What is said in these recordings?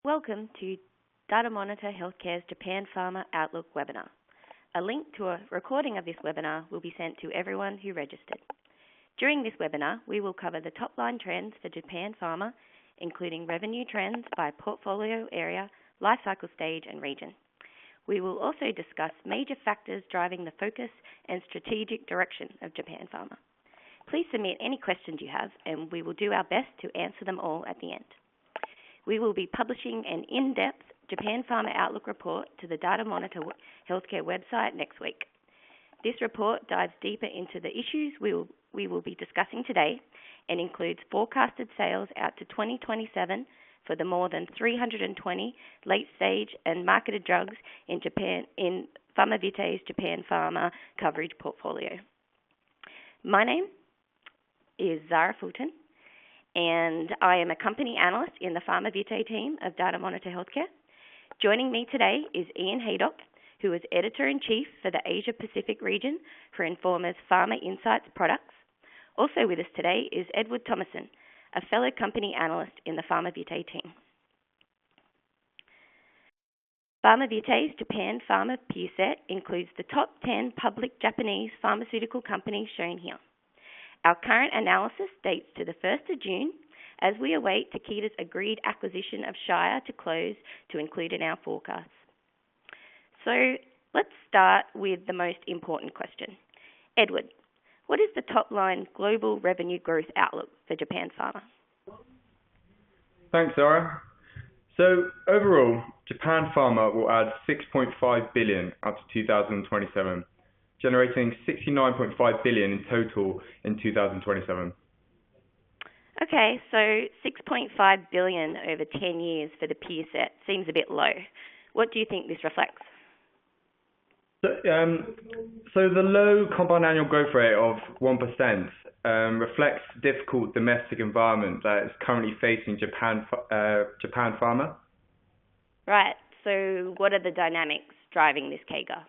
Welcome to Datamonitor Healthcare's Japan Pharma Outlook webinar. A link to a recording of this webinar will be sent to everyone who registered. During this webinar, we will cover the top-line trends for Japan Pharma, including revenue trends by portfolio area, lifecycle stage, and region. We will also discuss major factors driving the focus and strategic direction of Japan Pharma. Please submit any questions you have, and we will do our best to answer them all at the end. We will be publishing an in-depth Japan Pharma Outlook report to the Datamonitor Healthcare website next week. This report dives deeper into the issues we will be discussing today and includes forecasted sales out to 2027 for the more than 320 late-stage and marketed drugs in Japan in PharmaVitae's Japan Pharma coverage portfolio. My name is Zara Fulton, and I am a company analyst in the PharmaVitae team of Datamonitor Healthcare. Joining me today is Ian Haydock, who is Editor-in-Chief for the Asia-Pacific region for Informa's Pharma Insights products. Also with us today is Edward Thomason, a fellow company analyst in the PharmaVitae team. PharmaVitae's Japan Pharma peer set includes the top 10 public Japanese pharmaceutical companies shown here. Our current analysis dates to the 1st of June as we await Takeda's agreed acquisition of Shire to close to include in our forecasts. So let's start with the most important question. Edward, what is the top-line global revenue growth outlook for Japan Pharma? Thanks, Zara. So overall, Japan Pharma will add 6.5 billion up to 2027. Generating 69.5 billion in total in 2027. Okay, so 6.5 billion over 10 years for the peer set seems a bit low. What do you think this reflects? So the low compound annual growth rate of 1% reflects the difficult domestic environment that is currently facing Japan Pharma. Right, so what are the dynamics driving this CAGR?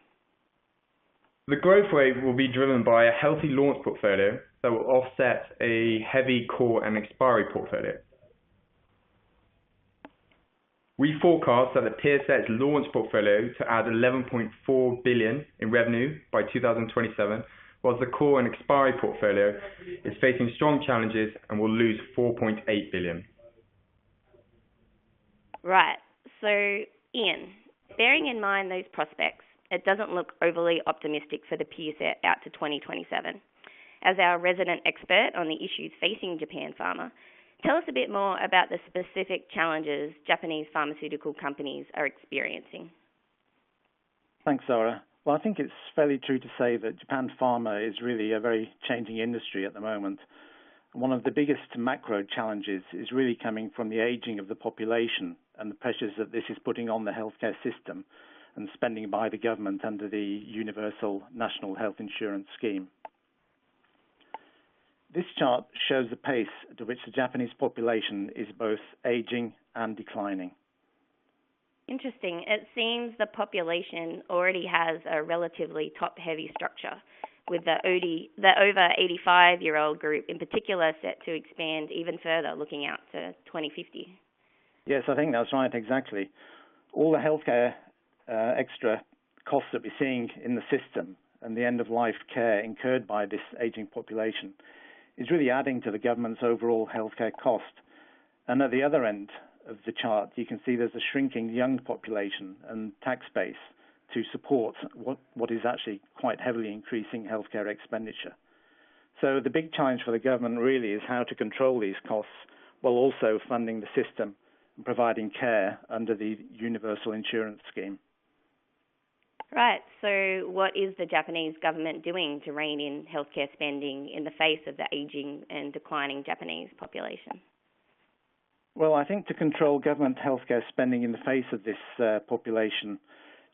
The growth rate will be driven by a healthy launch portfolio that will offset a heavy core and expiry portfolio. We forecast that the peer set's launch portfolio to add 11.4 billion in revenue by 2027, whilst the core and expiry portfolio is facing strong challenges and will lose 4.8 billion. Right. So, Ian, bearing in mind those prospects, it doesn't look overly optimistic for the peer set out to 2027. As our resident expert on the issues facing Japan Pharma, tell us a bit more about the specific challenges Japanese pharmaceutical companies are experiencing. Thanks, Zara. Well, I think it's fairly true to say that Japan Pharma is really a very changing industry at the moment. One of the biggest macro challenges is really coming from the aging of the population and the pressures that this is putting on the healthcare system and spending by the government under the Universal National Health Insurance Scheme. This chart shows the pace at which the Japanese population is both aging and declining. Interesting. It seems the population already has a relatively top-heavy structure, with the over 85-year-old group in particular set to expand even further looking out to 2050. Yes, I think that's right, exactly. All the healthcare extra costs that we're seeing in the system and the end-of-life care incurred by this aging population is really adding to the government's overall healthcare cost. And at the other end of the chart, you can see there's a shrinking young population and tax base to support what is actually quite heavily increasing healthcare expenditure. So the big challenge for the government really is how to control these costs while also funding the system and providing care under the Universal Insurance Scheme. Right. So what is the Japanese government doing to rein in healthcare spending in the face of the aging and declining Japanese population? Well, I think to control government healthcare spending in the face of this population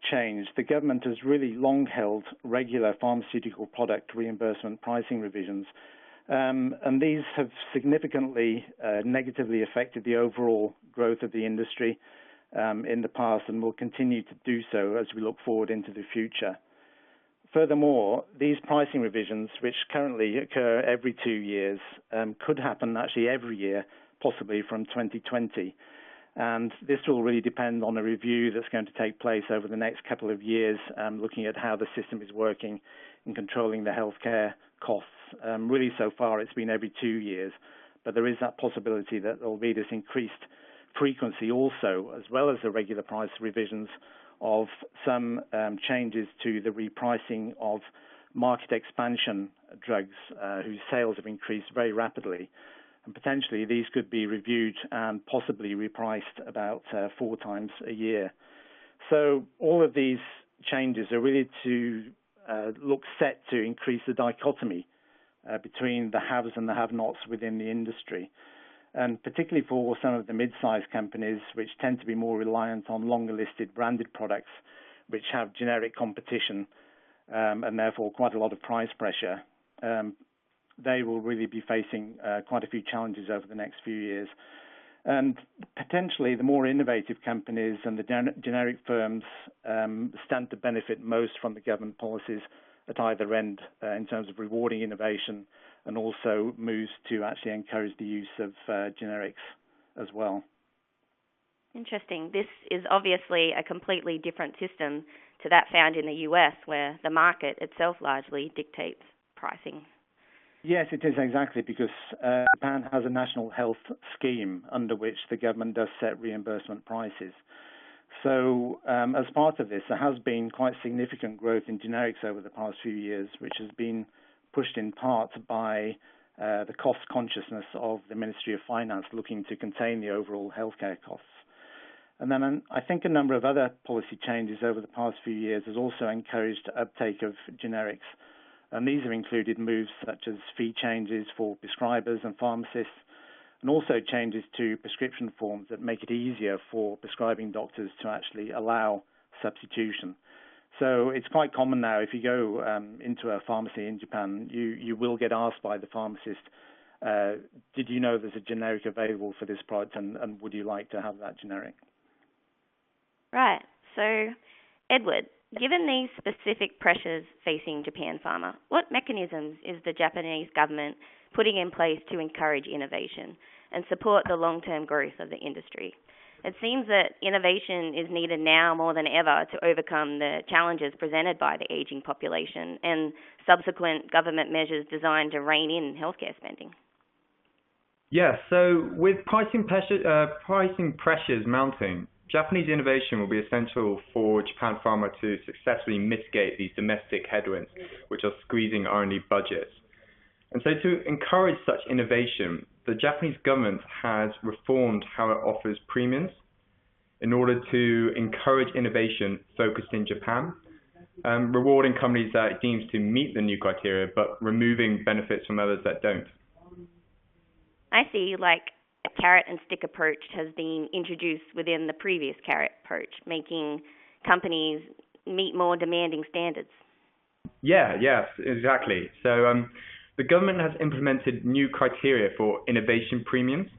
change, the government has really long held regular pharmaceutical product reimbursement pricing revisions, and these have significantly negatively affected the overall growth of the industry in the past and will continue to do so as we look forward into the future. Furthermore, these pricing revisions, which currently occur every 2 years, could happen actually every year, possibly from 2020. And this will really depend on a review that's going to take place over the next couple of years, looking at how the system is working in controlling the healthcare costs. Really, so far, it's been every 2 years, but there is that possibility that there will be this increased frequency also, as well as the regular price revisions of some changes to the repricing of market expansion drugs whose sales have increased very rapidly. And potentially these could be reviewed and possibly repriced about 4 times a year. So all of these changes are really to look set to increase the dichotomy between the haves and the have-nots within the industry. And particularly for some of the mid-sized companies, which tend to be more reliant on longer-listed branded products, which have generic competition and therefore quite a lot of price pressure, they will really be facing quite a few challenges over the next few years. And potentially the more innovative companies and the generic firms stand to benefit most from the government policies at either end in terms of rewarding innovation and also moves to actually encourage the use of generics as well. Interesting. This is obviously a completely different system to that found in the US, where the market itself largely dictates pricing. Yes, it is exactly, because Japan has a national health scheme under which the government does set reimbursement prices. So as part of this, there has been quite significant growth in generics over the past few years, which has been pushed in part by the cost consciousness of the Ministry of Finance looking to contain the overall healthcare costs. And then I think a number of other policy changes over the past few years has also encouraged uptake of generics. And these have included moves such as fee changes for prescribers and pharmacists, and also changes to prescription forms that make it easier for prescribing doctors to actually allow substitution. So it's quite common now, if you go into a pharmacy in Japan, you will get asked by the pharmacist, did you know there's a generic available for this product, and would you like to have that generic? Right. So, Edward, given these specific pressures facing Japan Pharma, what mechanisms is the Japanese government putting in place to encourage innovation and support the long-term growth of the industry? It seems that innovation is needed now more than ever to overcome the challenges presented by the aging population and subsequent government measures designed to rein in healthcare spending. Yeah, so with pricing pressures mounting, Japanese innovation will be essential for Japan Pharma to successfully mitigate these domestic headwinds, which are squeezing R&D budgets. And so to encourage such innovation, the Japanese government has reformed how it offers premiums in order to encourage innovation focused in Japan, rewarding companies that it deems to meet the new criteria, but removing benefits from others that don't. I see, like a carrot and stick approach has been introduced within the previous carrot approach, making companies meet more demanding standards. Yes, exactly. So the government has implemented new criteria for innovation premiums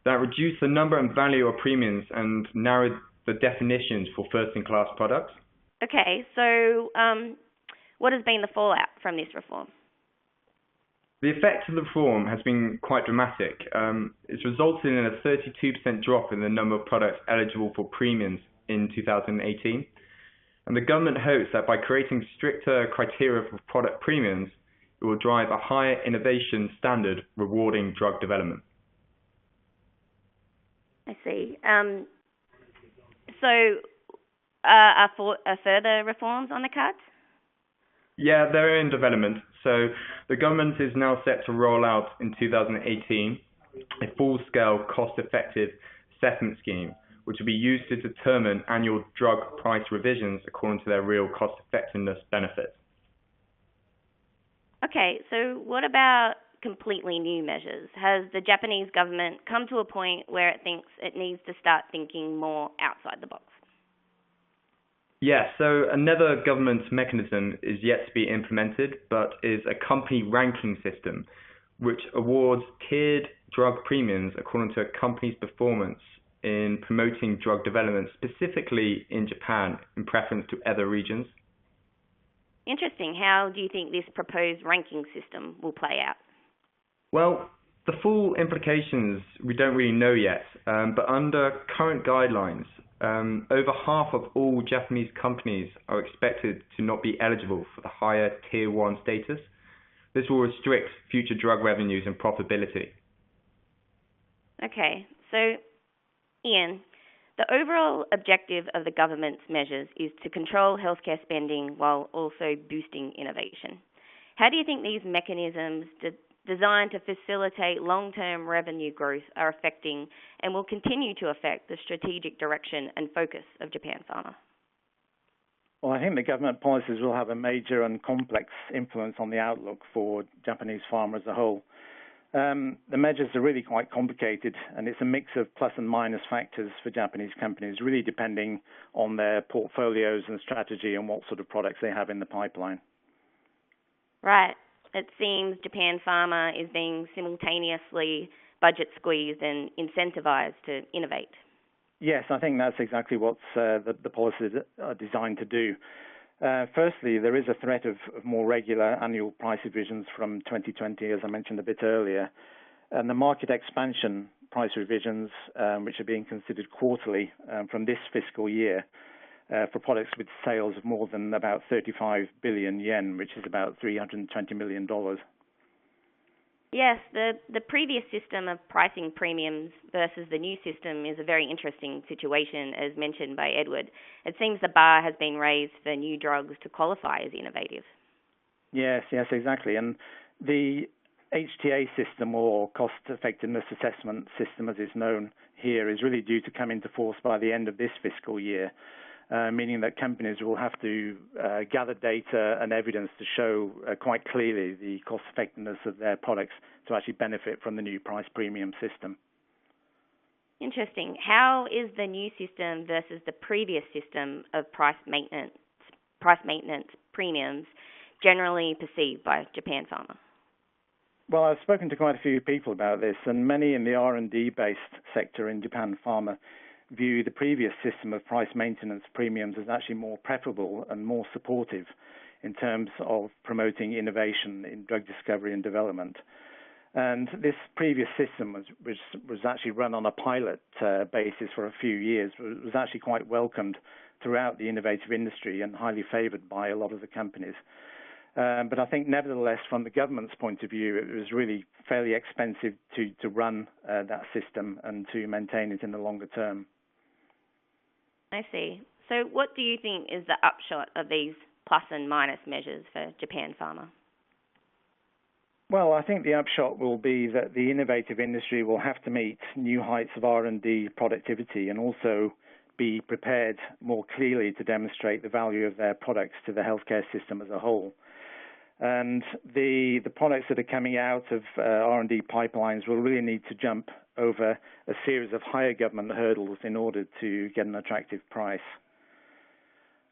that reduce the number and value of premiums and narrowed the definitions for first-in-class products. Okay, so what has been the fallout from this reform? The effect of the reform has been quite dramatic. It's resulted in a 32% drop in the number of products eligible for premiums in 2018. And the government hopes that by creating stricter criteria for product premiums, it will drive a higher innovation standard rewarding drug development. I see. So are further reforms on the cards? Yeah, they're in development. So the government is now set to roll out in 2018 a full-scale cost-effective assessment scheme, which will be used to determine annual drug price revisions according to their real cost-effectiveness benefits. Okay, so what about completely new measures? Has the Japanese government come to a point where it thinks it needs to start thinking more outside the box? Yes, so another government mechanism is yet to be implemented, but is a company ranking system which awards tiered drug premiums according to a company's performance in promoting drug development, specifically in Japan, in preference to other regions. Interesting. How do you think this proposed ranking system will play out? Well, The full implications we don't really know yet, but under current guidelines, over half of all Japanese companies are expected to not be eligible for the higher Tier 1 status. This will restrict future drug revenues and profitability. Okay, so Ian, the overall objective of the government's measures is to control healthcare spending while also boosting innovation. How do you think these mechanisms designed to facilitate long-term revenue growth are affecting and will continue to affect the strategic direction and focus of Japan Pharma? Well, I think the government policies will have a major and complex influence on the outlook for Japanese pharma as a whole. The measures are really quite complicated, and it's a mix of plus and minus factors for Japanese companies, really depending on their portfolios and strategy and what sort of products they have in the pipeline. Right. It seems Japan Pharma is being simultaneously budget squeezed and incentivized to innovate. Yes, I think that's exactly what the policies are designed to do. Firstly, there is a threat of more regular annual price revisions from 2020, as I mentioned a bit earlier, and the market expansion price revisions, which are being considered quarterly from this fiscal year, for products with sales of more than about 35 billion yen, which is about $320 million. Yes, the previous system of pricing premiums versus the new system is a very interesting situation, as mentioned by Edward. It seems the bar has been raised for new drugs to qualify as innovative. Yes, exactly. And the HTA system, or cost effectiveness assessment system as it's known here, is really due to come into force by the end of this fiscal year. Meaning that companies will have to gather data and evidence to show quite clearly the cost effectiveness of their products to actually benefit from the new price premium system. Interesting. How is the new system versus the previous system of price maintenance premiums generally perceived by Japan Pharma? Well, I've spoken to quite a few people about this, and many in the R&D based sector in Japan Pharma view the previous system of price maintenance premiums as actually more preferable and more supportive in terms of promoting innovation in drug discovery and development. And this previous system was actually run on a pilot basis for a few years, was actually quite welcomed throughout the innovative industry and highly favored by a lot of the companies. But I think nevertheless, from the government's point of view, it was really fairly expensive to run that system and to maintain it in the longer term. I see. So what do you think is the upshot of these plus and minus measures for Japan Pharma? Well, I think the upshot will be that the innovative industry will have to meet new heights of R&D productivity and also be prepared more clearly to demonstrate the value of their products to the healthcare system as a whole. And the products that are coming out of R&D pipelines will really need to jump over a series of higher government hurdles in order to get an attractive price.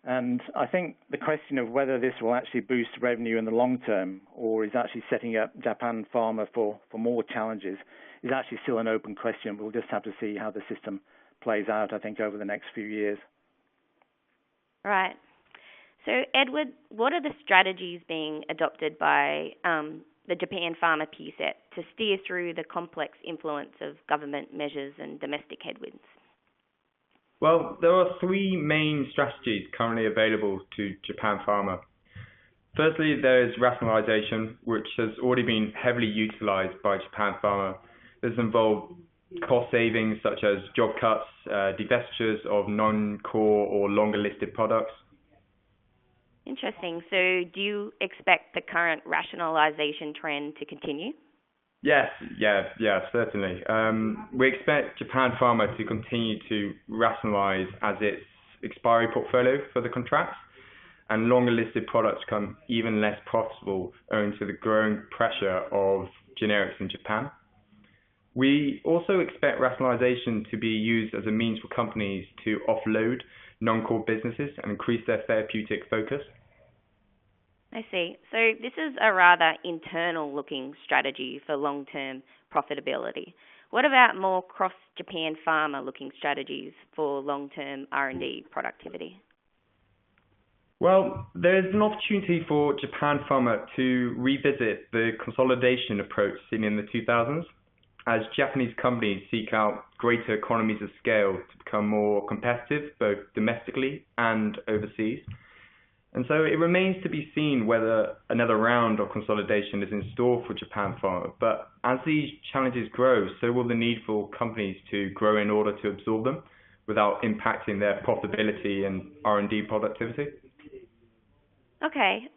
And I think the question of whether this will actually boost revenue in the long term or is actually setting up Japan Pharma for more challenges is actually still an open question. We'll just have to see how the system plays out, I think, over the next few years. Right. So, Edward, what are the strategies being adopted by the Japan Pharma PSET to steer through the complex influence of government measures and domestic headwinds? Well, there are three main strategies currently available to Japan Pharma. Firstly, there is rationalization, which has already been heavily utilized by Japan Pharma. This involves cost savings such as job cuts, divestitures of non-core or longer listed products. Interesting. So do you expect the current rationalization trend to continue? Yes, certainly. We expect Japan Pharma to continue to rationalize as its expiry portfolio for the contracts, and longer listed products become even less profitable owing to the growing pressure of generics in Japan. We also expect rationalization to be used as a means for companies to offload non-core businesses and increase their therapeutic focus. I see. So this is a rather internal-looking strategy for long-term profitability. What about more cross-Japan Pharma-looking strategies for long-term R&D productivity? Well, there's an opportunity for Japan Pharma to revisit the consolidation approach seen in the 2000s. as Japanese companies seek out greater economies of scale to become more competitive, both domestically and overseas. And so it remains to be seen whether another round of consolidation is in store for Japan Pharma. But as these challenges grow, so will the need for companies to grow in order to absorb them without impacting their profitability and R&D productivity. Okay.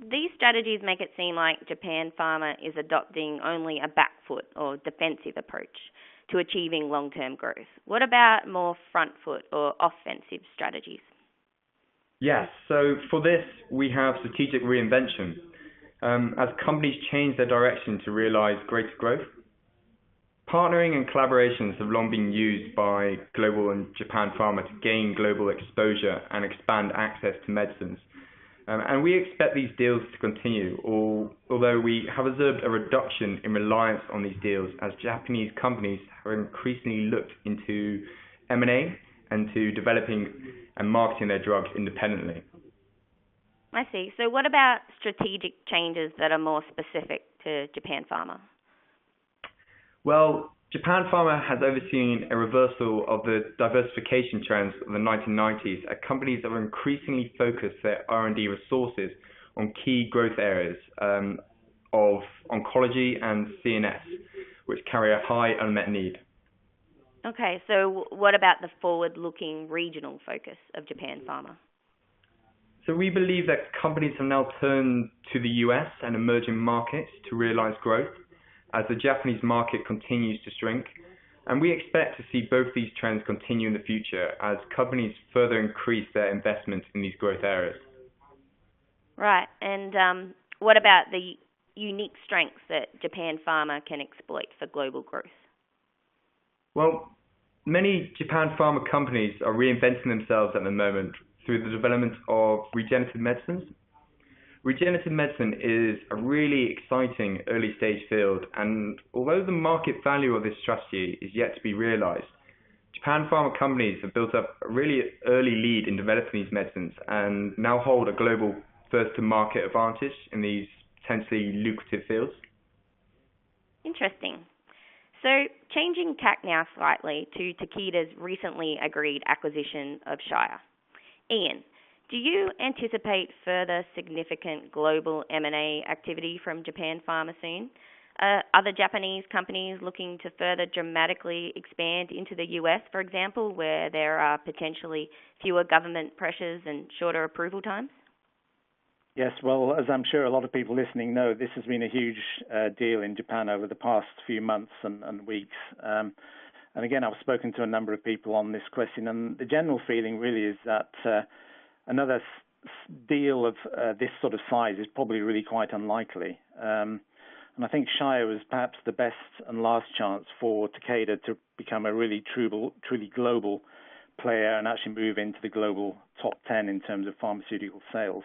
These strategies make it seem like Japan Pharma is adopting only a back foot or defensive approach to achieving long-term growth. What about more front foot or offensive strategies? Yes, so for this, we have strategic reinvention. As companies change their direction to realize greater growth, partnering and collaborations have long been used by global and Japan Pharma to gain global exposure and expand access to medicines. And we expect these deals to continue, although we have observed a reduction in reliance on these deals as Japanese companies have increasingly looked into M&A and to developing and marketing their drugs independently. I see. So what about strategic changes that are more specific to Japan Pharma? Well, Japan Pharma has overseen a reversal of the diversification trends of the 1990s as companies have increasingly focused their R&D resources on key growth areas of oncology and CNS, which carry a high unmet need. Okay, so what about the forward-looking regional focus of Japan Pharma? So we believe that companies have now turned to the US and emerging markets to realize growth as the Japanese market continues to shrink. And we expect to see both these trends continue in the future as companies further increase their investment in these growth areas. Right, and what about the unique strengths that Japan Pharma can exploit for global growth? Well, many Japan Pharma companies are reinventing themselves at the moment through the development of regenerative medicines. Regenerative medicine is a really exciting early stage field, and although the market value of this strategy is yet to be realized, Japan Pharma companies have built up a really early lead in developing these medicines and now hold a global first to market advantage in these potentially lucrative fields. Interesting. So changing tack now slightly to Takeda's recently agreed acquisition of Shire. Ian, do you anticipate further significant global M&A activity from Japan Pharma soon? Other Japanese companies looking to further dramatically expand into the US, for example, where there are potentially fewer government pressures and shorter approval times? Yes, well, as I'm sure a lot of people listening know, this has been a huge deal in Japan over the past few months and weeks. And again, I've spoken to a number of people on this question, and the general feeling really is that another deal of this sort of size is probably really quite unlikely. And I think Shire was perhaps the best and last chance for Takeda to become a really truly global player and actually move into the global top 10 in terms of pharmaceutical sales.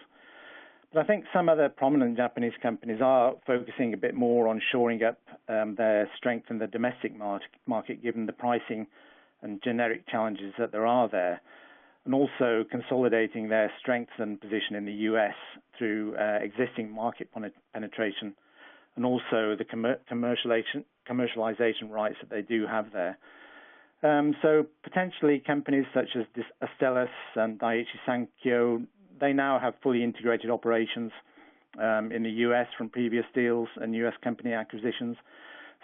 But I think some other prominent Japanese companies are focusing a bit more on shoring up their strength in the domestic market, given the pricing and generic challenges that there are there, and also consolidating their strength and position in the US through existing market penetration and also the commercialization rights that they do have there. So potentially companies such as Astellas and Daiichi Sankyo, they now have fully integrated operations in the US from previous deals and US company acquisitions.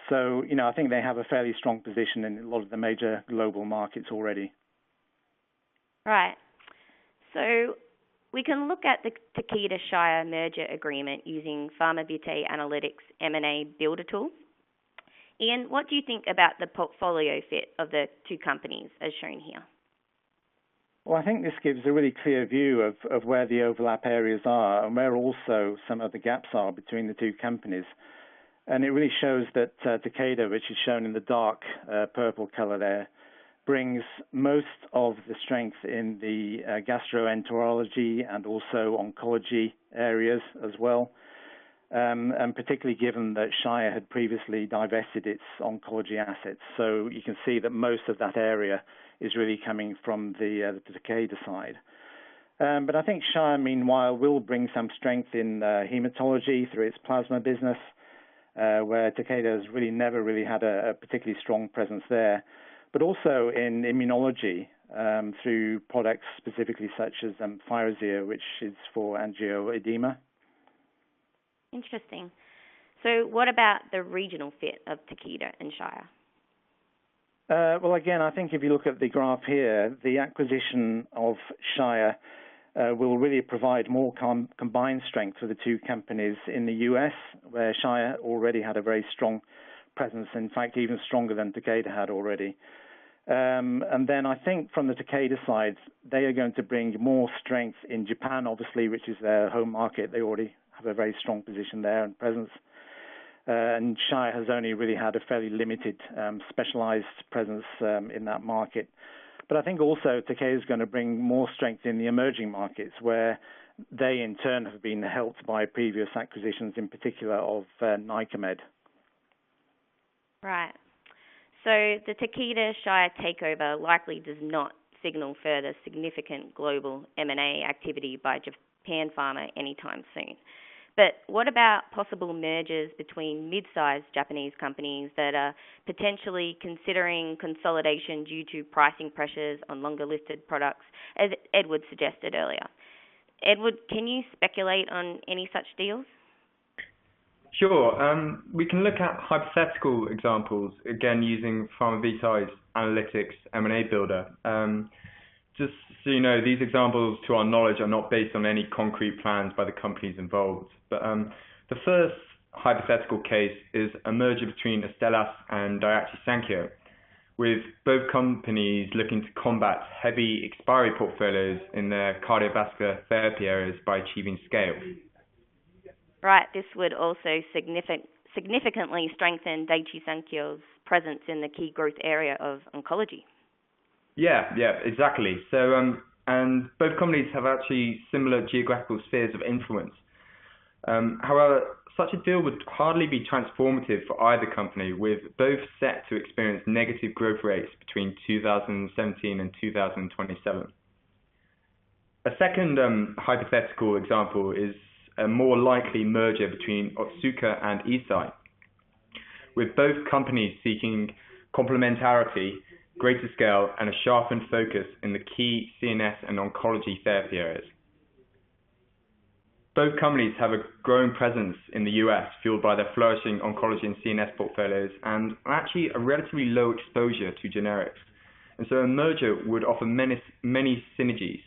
So, I think they have a fairly strong position in a lot of the major global markets already. Right. So we can look at the Takeda Shire merger agreement using PharmaVitae Analytics M&A Builder tool. Ian, what do you think about the portfolio fit of the two companies as shown here? Well, I think this gives a really clear view of where the overlap areas are and where also some of the gaps are between the two companies. And it really shows that Takeda, which is shown in the dark purple color there, brings most of the strength in the gastroenterology and also oncology areas as well. And particularly given that Shire had previously divested its oncology assets. So you can see that most of that area is really coming from the Takeda side. But I think Shire, meanwhile, will bring some strength in hematology through its plasma business, where Takeda has really never really had a particularly strong presence there, but also in immunology through products specifically such as Firazyr, which is for angioedema. Interesting. So what about the regional fit of Takeda and Shire? Well, again, I think if you look at the graph here, the acquisition of Shire will really provide more combined strength for the two companies in the US, where Shire already had a very strong presence, in fact, even stronger than Takeda had already. And then I think from the Takeda side, they are going to bring more strength in Japan, obviously, which is their home market. They already have a very strong position there and presence. And Shire has only really had a fairly limited specialized presence in that market. But I think also Takeda is going to bring more strength in the emerging markets, where they in turn have been helped by previous acquisitions, in particular of Nycomed. Right. So the Takeda-Shire takeover likely does not signal further significant global M&A activity by Japan Pharma anytime soon. But what about possible mergers between mid-sized Japanese companies that are potentially considering consolidation due to pricing pressures on longer-listed products, as Edward suggested earlier? Edward, can you speculate on any such deals? Sure. We can look at hypothetical examples, again using PharmaVita's analytics M&A builder. Just so you know, these examples, to our knowledge, are not based on any concrete plans by the companies involved. But the first hypothetical case is a merger between Astellas and Daiichi Sankyo, with both companies looking to combat heavy expiry portfolios in their cardiovascular therapy areas by achieving scale. Right, this would also significantly strengthen Daiichi Sankyo's presence in the key growth area of oncology. Yeah, exactly. So, and both companies have actually similar geographical spheres of influence. However, such a deal would hardly be transformative for either company, with both set to experience negative growth rates between 2017 and 2027. A second hypothetical example is a more likely merger between Otsuka and Eisai, with both companies seeking complementarity, greater scale, and a sharpened focus in the key CNS and oncology therapy areas. Both companies have a growing presence in the US, fueled by their flourishing oncology and CNS portfolios, and actually a relatively low exposure to generics. And so a merger would offer many synergies,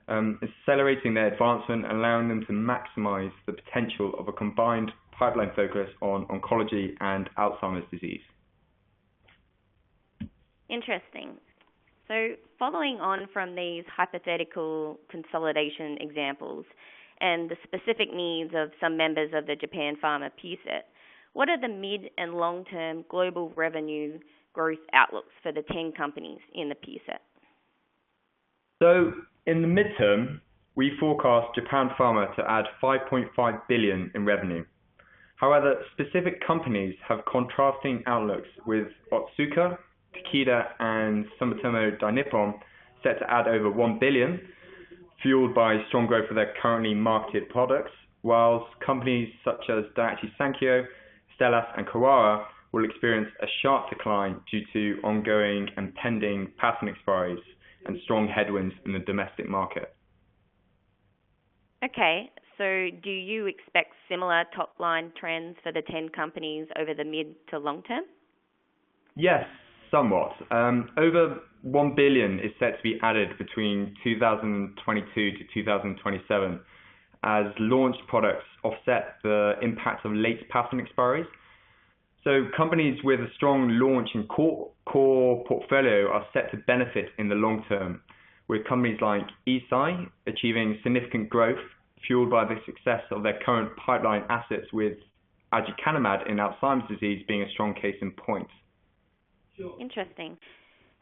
accelerating their advancement and allowing them to maximize the potential of a combined pipeline focus on oncology and Alzheimer's disease. Interesting. So following on from these hypothetical consolidation examples and the specific needs of some members of the Japan Pharma peer set, what are the mid and long-term global revenue growth outlooks for the 10 companies in the peer set? So in the midterm, we forecast Japan Pharma to add 5.5 billion in revenue. However, specific companies have contrasting outlooks, with Otsuka, Takeda, and Sumitomo Dainippon set to add over 1 billion, fueled by strong growth of their currently marketed products, whilst companies such as Daiichi Sankyo, Astellas, and Kawara will experience a sharp decline due to ongoing and pending patent expiries and strong headwinds in the domestic market. Okay, so do you expect similar top-line trends for the 10 companies over the mid to long term? Yes, somewhat. Over 1 billion is set to be added between 2022 to 2027 as launched products offset the impact of late patent expiries. So companies with a strong launch and core portfolio are set to benefit in the long term, with companies like Eisai achieving significant growth fueled by the success of their current pipeline assets, with aducanumab in Alzheimer's disease being a strong case in point. Interesting.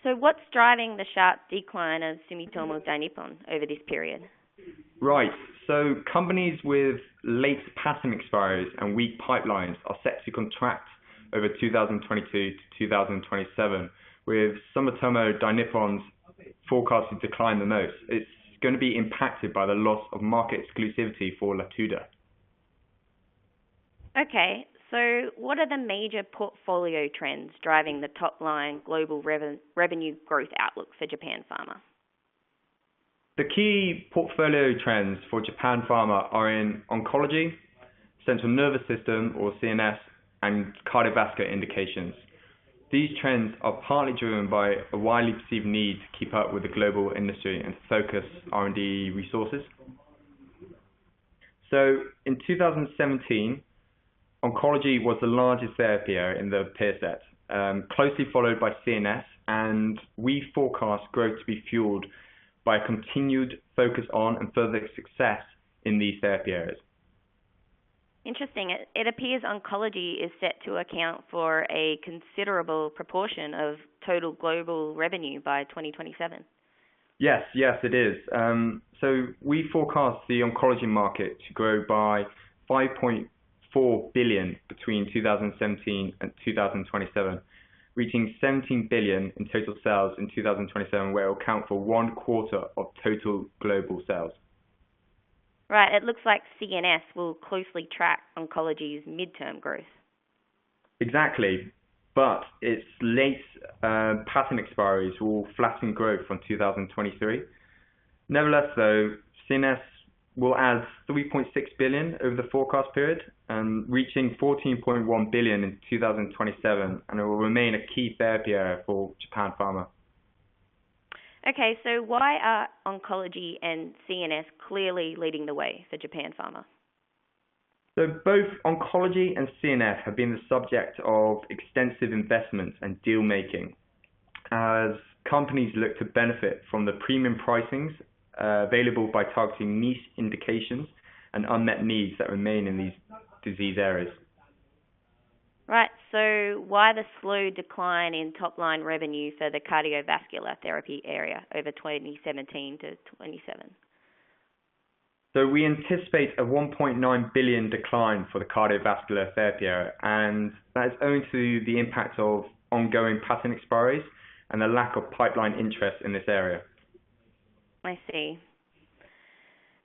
So what's driving the sharp decline of Sumitomo Dainippon over this period? Right. So companies with late patent expiries and weak pipelines are set to contract over 2022 to 2027, with Sumitomo Dainippon's forecasted to decline the most. It's going to be impacted by the loss of market exclusivity for Latuda. Okay, So what are the major portfolio trends driving the top-line global revenue growth outlook for Japan Pharma? The key portfolio trends for Japan Pharma are in oncology, central nervous system or CNS, and cardiovascular indications. These trends are partly driven by a widely perceived need to keep up with the global industry and to focus R&D resources. So in 2017, oncology was the largest therapy area in the peer set, closely followed by CNS, and we forecast growth to be fueled by a continued focus on and further success in these therapy areas. Interesting. It appears oncology is set to account for a considerable proportion of total global revenue by 2027. Yes, it is. So we forecast the oncology market to grow by 5.4 billion between 2017 and 2027, reaching 17 billion in total sales in 2027, where it will account for 1/4 of total global sales. Right, it looks like CNS will closely track oncology's midterm growth. Exactly, but its late patent expiries will flatten growth from 2023. Nevertheless, though, CNS will add 3.6 billion over the forecast period, reaching 14.1 billion in 2027, and it will remain a key therapy area for Japan Pharma. Okay, so why are oncology and CNS clearly leading the way for Japan Pharma? So both oncology and CNS have been the subject of extensive investment and deal making as companies look to benefit from the premium pricings available by targeting niche indications and unmet needs that remain in these disease areas. Right, so why the slow decline in top-line revenue for the cardiovascular therapy area over 2017 to 27? So we anticipate a 1.9 billion decline for the cardiovascular therapy area, and that is owing to the impact of ongoing patent expiries and the lack of pipeline interest in this area. I see.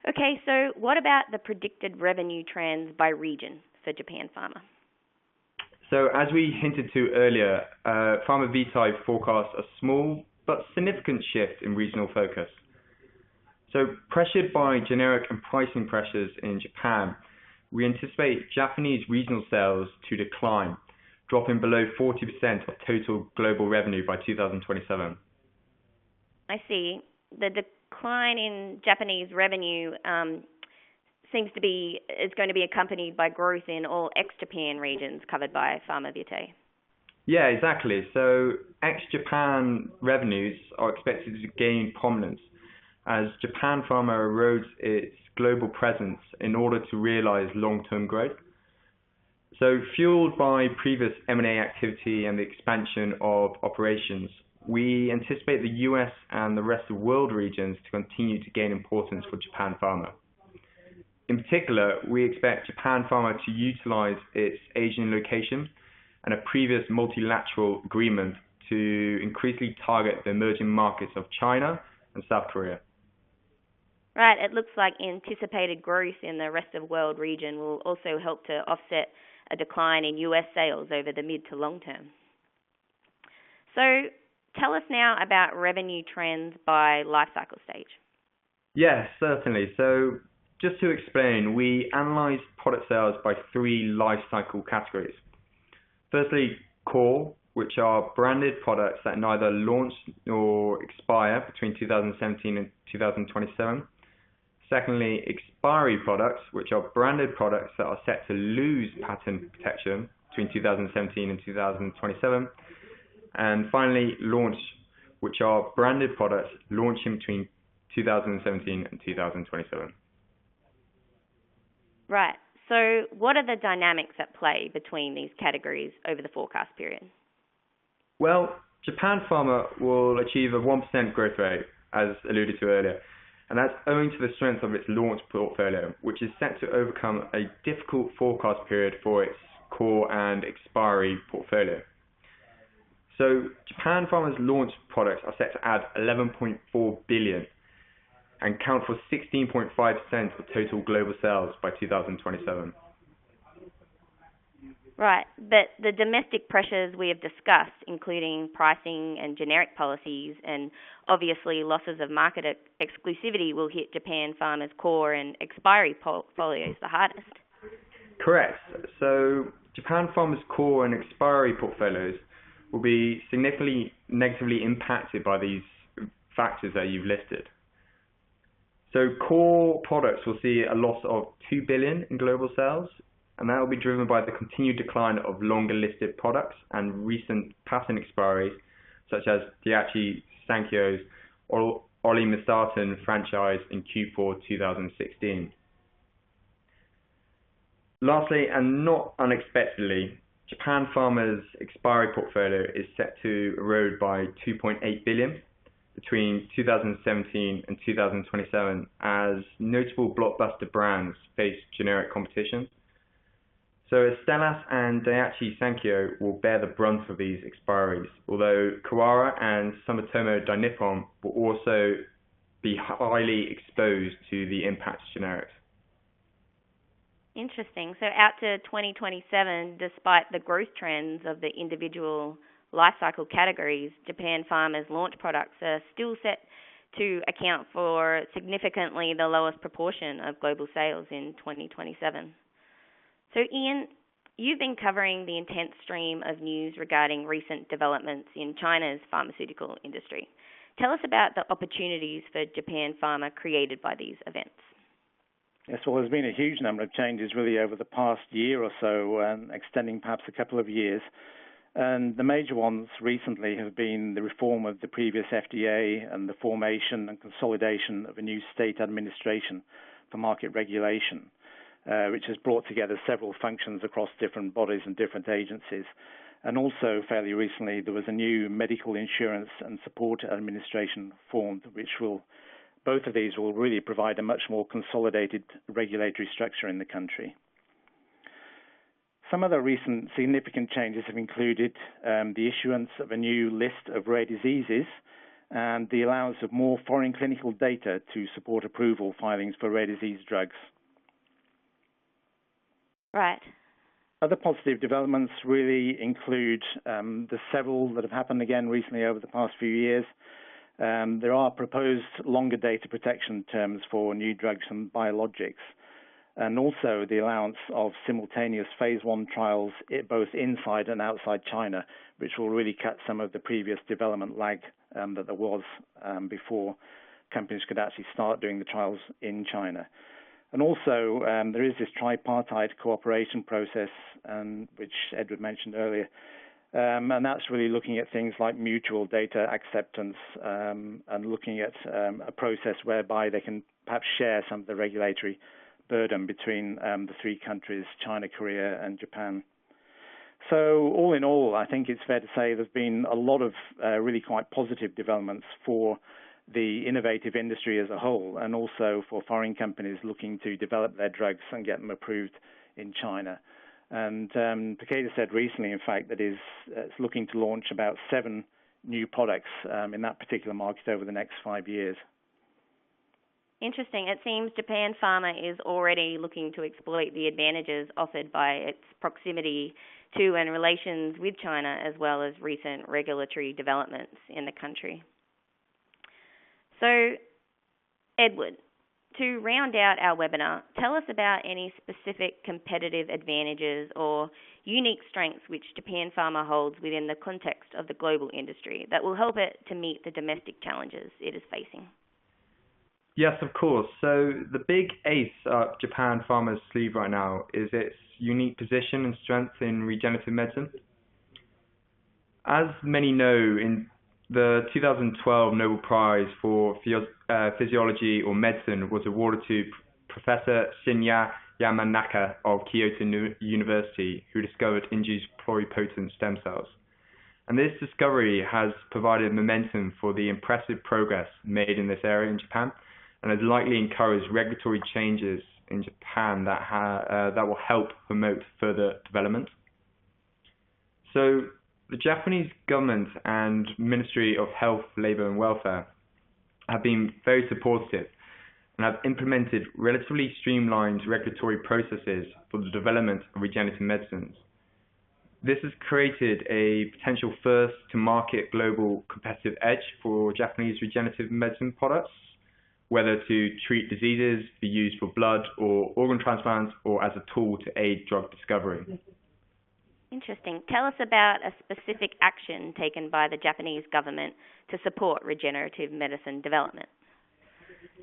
Okay, so what about the predicted revenue trends by region for Japan Pharma? So as we hinted to earlier, Pharma Vitae forecasts a small but significant shift in regional focus. So pressured by generic and pricing pressures in Japan, we anticipate Japanese regional sales to decline, dropping below 40% of total global revenue by 2027. I see. The decline in Japanese revenue is going to be accompanied by growth in all ex-Japan regions covered by Pharma Vitae. Yeah, exactly. So ex-Japan revenues are expected to gain prominence as Japan Pharma erodes its global presence in order to realize long-term growth. So fueled by previous M&A activity and the expansion of operations, we anticipate the US and the rest of the world regions to continue to gain importance for Japan Pharma. In particular, we expect Japan Pharma to utilize its Asian location and a previous multilateral agreement to increasingly target the emerging markets of China and South Korea. Right, it looks like anticipated growth in the rest of the world region will also help to offset a decline in US sales over the mid to long term. So tell us now about revenue trends by lifecycle stage. Yes, certainly. So just to explain, we analyze product sales by 3 lifecycle categories. Firstly, core, which are branded products that neither launch nor expire between 2017 and 2027. Secondly, expiry products, which are branded products that are set to lose patent protection between 2017 and 2027. And finally, launch, which are branded products launching between 2017 and 2027. Right. So what are the dynamics at play between these categories over the forecast period? Well, Japan Pharma will achieve a 1% growth rate, as alluded to earlier, and that's owing to the strength of its launch portfolio, which is set to overcome a difficult forecast period for its core and expiry portfolio. So Japan Pharma's launch products are set to add 11.4 billion and count for 16.5% of total global sales by 2027. Right, but the domestic pressures we have discussed, including pricing and generic policies, and obviously losses of market exclusivity, will hit Japan Pharma's core and expiry portfolios the hardest. Correct. So Japan Pharma's core and expiry portfolios will be significantly negatively impacted by these factors that you've listed. So core products will see a loss of 2 billion in global sales, and that will be driven by the continued decline of longer listed products and recent patent expiries, such as Daiichi Sankyo's olmesartan franchise in Q4 2016. Lastly, and not unexpectedly, Japan Pharma's expiry portfolio is set to erode by 2.8 billion between 2017 and 2027 as notable blockbuster brands face generic competition. So Astellas and Daiichi Sankyo will bear the brunt of these expiries, although Kawara and Sumitomo Dainippon will also be highly exposed to the impact of generics. Interesting. So out to 2027, despite the growth trends of the individual lifecycle categories, Japan Pharma's launch products are still set to account for significantly the lowest proportion of global sales in 2027. So Ian, you've been covering the intense stream of news regarding recent developments in China's pharmaceutical industry. Tell us about the opportunities for Japan Pharma created by these events. Yes, well, there's been a huge number of changes really over the past year or so, extending perhaps a couple of years. And the major ones recently have been the reform of the previous FDA and the formation and consolidation of a new state administration for market regulation, which has brought together several functions across different bodies and different agencies. And also, fairly recently, there was a new medical insurance and support administration formed, both of these will really provide a much more consolidated regulatory structure in the country. Some other recent significant changes have included the issuance of a new list of rare diseases and the allowance of more foreign clinical data to support approval filings for rare disease drugs. Right. Other positive developments really include the several that have happened again recently over the past few years. There are proposed longer data protection terms for new drugs and biologics, and also the allowance of simultaneous phase 1 trials both inside and outside China, which will really cut some of the previous development lag that there was before companies could actually start doing the trials in China. And also there is this tripartite cooperation process, which Edward mentioned earlier, and that's really looking at things like mutual data acceptance and looking at a process whereby they can perhaps share some of the regulatory burden between the three countries, China, Korea, and Japan. So all in all, I think it's fair to say there's been a lot of really quite positive developments for the innovative industry as a whole, and also for foreign companies looking to develop their drugs and get them approved in China. And Takeda said recently, in fact, that it's looking to launch about 7 new products in that particular market over the next 5 years. Interesting. It seems Japan Pharma is already looking to exploit the advantages offered by its proximity to and relations with China, as well as recent regulatory developments in the country. So, Edward, to round out our webinar, tell us about any specific competitive advantages or unique strengths which Japan Pharma holds within the context of the global industry that will help it to meet the domestic challenges it is facing. Yes, of course. So the big ace up Japan Pharma's sleeve right now is its unique position and strength in regenerative medicine. As many know, in the 2012 Nobel Prize for Physiology or Medicine was awarded to Professor Shinya Yamanaka of Kyoto University, who discovered induced pluripotent stem cells. And this discovery has provided momentum for the impressive progress made in this area in Japan, and has likely encouraged regulatory changes in Japan that will help promote further development. So the Japanese government and Ministry of Health, Labour and Welfare have been very supportive and have implemented relatively streamlined regulatory processes for the development of regenerative medicines. This has created a potential first-to-market global competitive edge for Japanese regenerative medicine products, whether to treat diseases, be used for blood or organ transplants, or as a tool to aid drug discovery. Interesting. Tell us about a specific action taken by the Japanese government to support regenerative medicine development.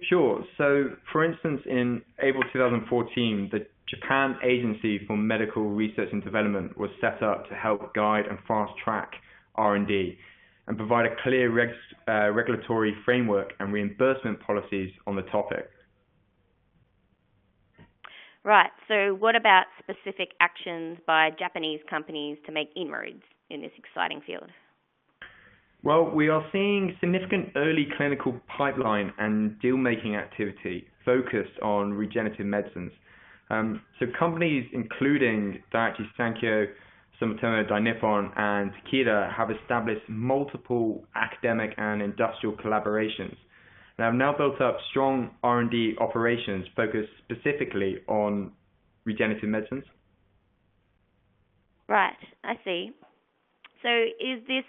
Sure. So, for instance, in April 2014, the Japan Agency for Medical Research and Development was set up to help guide and fast-track R&D and provide a clear regulatory framework and reimbursement policies on the topic. Right. So what about specific actions by Japanese companies to make inroads in this exciting field? Well, we are seeing significant early clinical pipeline and deal-making activity focused on regenerative medicines. So companies including Daiichi Sankyo, Sumitomo Dainippon, and Takeda have established multiple academic and industrial collaborations. They have now built up strong R&D operations focused specifically on regenerative medicines. Right, I see. So is this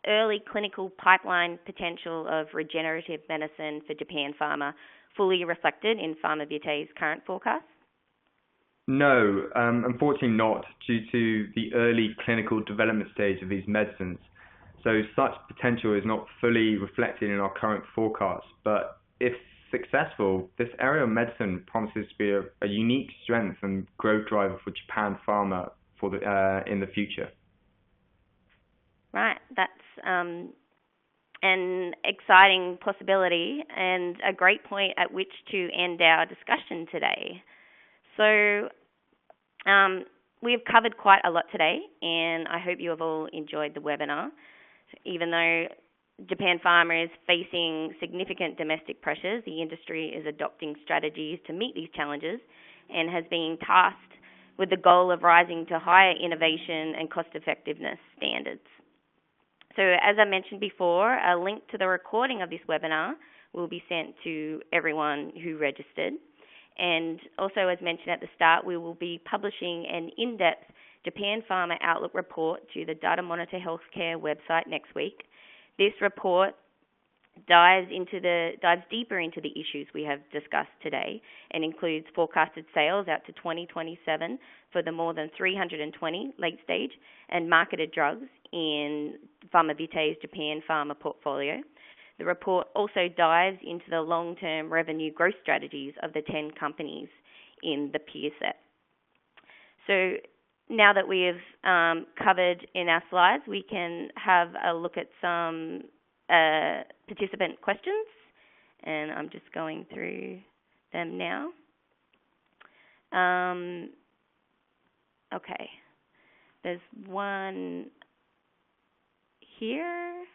early clinical pipeline potential of regenerative medicine for Japan Pharma fully reflected in Pharma Vitae's current forecast? No, unfortunately not, due to the early clinical development stage of these medicines. So such potential is not fully reflected in our current forecast, but if successful, this area of medicine promises to be a unique strength and growth driver for Japan Pharma for in the future. Right, that's an exciting possibility and a great point at which to end our discussion today. So we've covered quite a lot today, and I hope you have all enjoyed the webinar. Even though Japan Pharma is facing significant domestic pressures, the industry is adopting strategies to meet these challenges and has been tasked with the goal of rising to higher innovation and cost-effectiveness standards. So as I mentioned before, a link to the recording of this webinar will be sent to everyone who registered. And also, as mentioned at the start, we will be publishing an in-depth Japan Pharma Outlook report to the Datamonitor Healthcare website next week. This report dives deeper into the issues we have discussed today and includes forecasted sales out to 2027 for the more than 320 late-stage and marketed drugs in Pharma Vitae's Japan Pharma portfolio. The report also dives into the long-term revenue growth strategies of the 10 companies in the peer set. So now that we have covered in our slides, we can have a look at some participant questions, and I'm just going through them now. Okay, there's one here.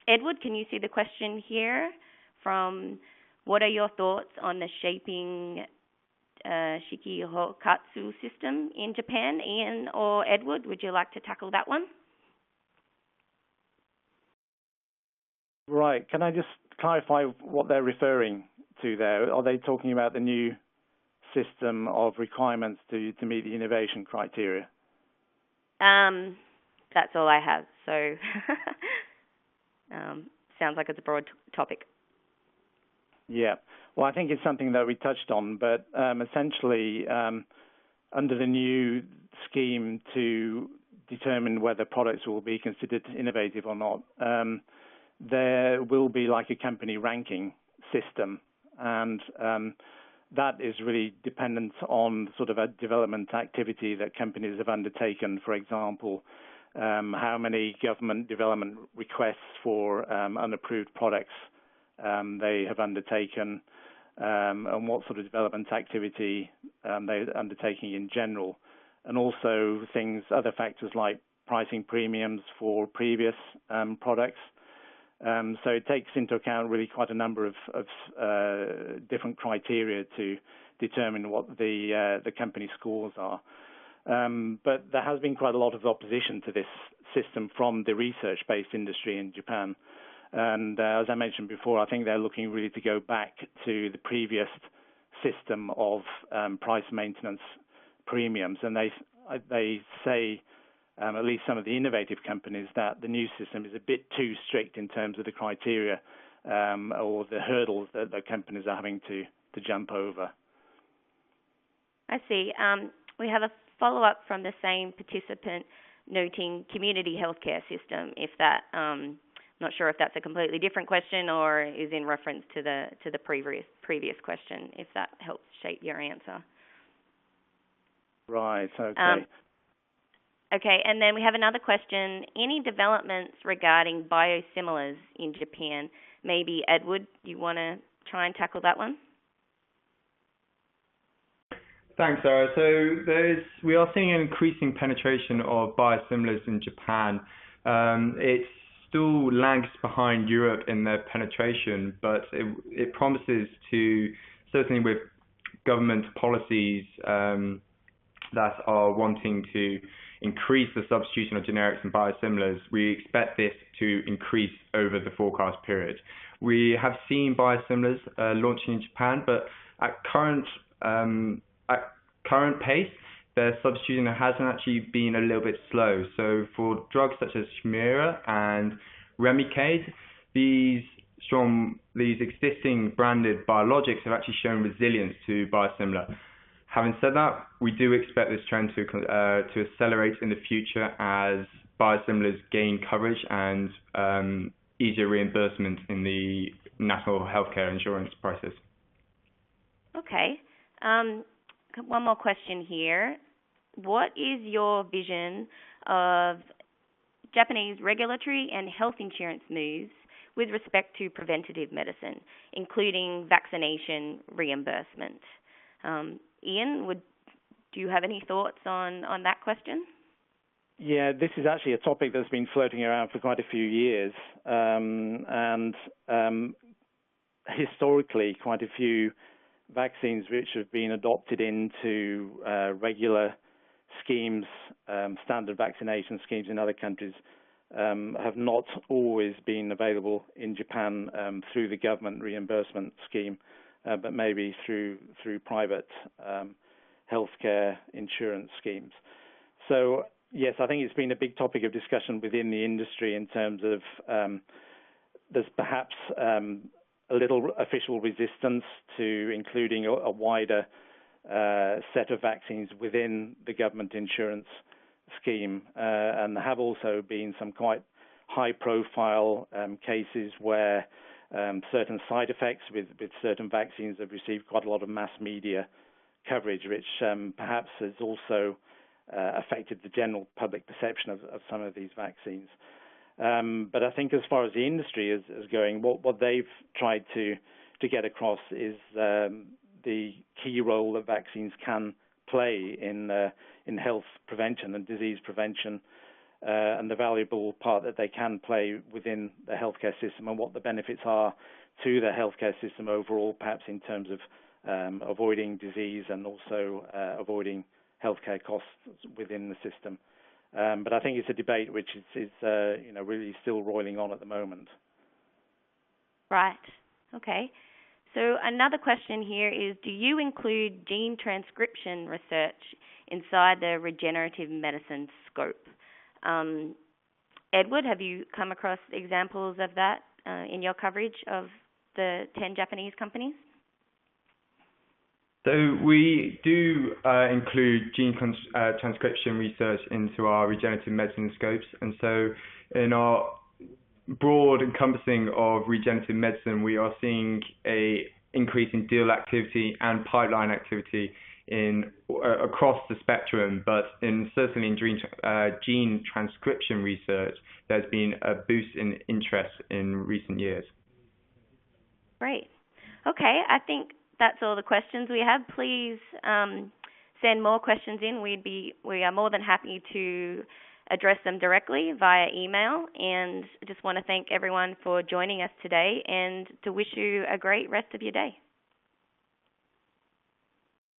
Edward, can you see the question here from what are your thoughts on the shaping Shikihokatsu system in Japan? Ian or Edward, would you like to tackle that one? Right. Can I just clarify what they're referring to there? Are they talking about the new system of requirements to meet the innovation criteria? That's all I have. So sounds like it's a broad topic. Yeah. Well, I think it's something that we touched on, but essentially under the new scheme to determine whether products will be considered innovative or not, there will be like a company ranking system, and that is really dependent on sort of a development activity that companies have undertaken. For example, how many government development requests for unapproved products they have undertaken, and what sort of development activity they're undertaking in general, and also other factors like pricing premiums for previous products. So it takes into account really quite a number of different criteria to determine what the company scores are. But there has been quite a lot of opposition to this system from the research-based industry in Japan. And as I mentioned before, I think they're looking really to go back to the previous system of price maintenance premiums. And they they say, at least some of the innovative companies, that the new system is a bit too strict in terms of the criteria or the hurdles that the companies are having to jump over. I see. We have a follow-up from the same participant noting community healthcare system. If that, not sure if that's a completely different question or is in reference to the previous question. If that helps shape your answer. Right. Okay. Okay, and then we have another question. Any developments regarding biosimilars in Japan? Maybe Edward, you want to try and tackle that one? Thanks, Sarah. So we are seeing an increasing penetration of biosimilars in Japan. It still lags behind Europe in their penetration, but it promises to, certainly with government policies that are wanting to increase the substitution of generics and biosimilars, we expect this to increase over the forecast period. We have seen biosimilars launching in Japan, but at current pace, their substitution hasn't actually been a little bit slow. So for drugs such as Shire and Remicade, these existing branded biologics have actually shown resilience to biosimilar. Having said that, we do expect this trend to accelerate in the future as biosimilars gain coverage and easier reimbursement in the national healthcare insurance prices. Okay. One more question here. What is your vision of Japanese regulatory and health insurance moves with respect to preventative medicine, including vaccination reimbursement? Ian, do you have any thoughts on that question? Yeah, this is actually a topic that's been floating around for quite a few years, and historically, quite a few vaccines which have been adopted into regular schemes, standard vaccination schemes in other countries, have not always been available in Japan through the government reimbursement scheme, but maybe through private healthcare insurance schemes. So yes, I think it's been a big topic of discussion within the industry in terms of there's perhaps a little official resistance to including a wider set of vaccines within the government insurance scheme. And there have also been some quite high-profile cases where certain side effects with certain vaccines have received quite a lot of mass media coverage, which perhaps has also affected the general public perception of some of these vaccines. But I think as far as the industry is going, what they've tried to get across is the key role that vaccines can play in health prevention and disease prevention, and the valuable part that they can play within the healthcare system, and what the benefits are to the healthcare system overall, perhaps in terms of avoiding disease and also avoiding healthcare costs within the system. But I think it's a debate which is really still roiling on at the moment. Right. Okay. So another question here is, do you include gene transcription research inside the regenerative medicine scope? Edward, have you come across examples of that in your coverage of the 10 Japanese companies? So we do include gene transcription research into our regenerative medicine scopes, and so in our broad encompassing of regenerative medicine, we are seeing a increase in deal activity and pipeline activity across the spectrum, but certainly in gene transcription research, there's been a boost in interest in recent years. Great. Okay, I think that's all the questions we have. Please send more questions in. We are more than happy to address them directly via email, and I just want to thank everyone for joining us today and to wish you a great rest of your day.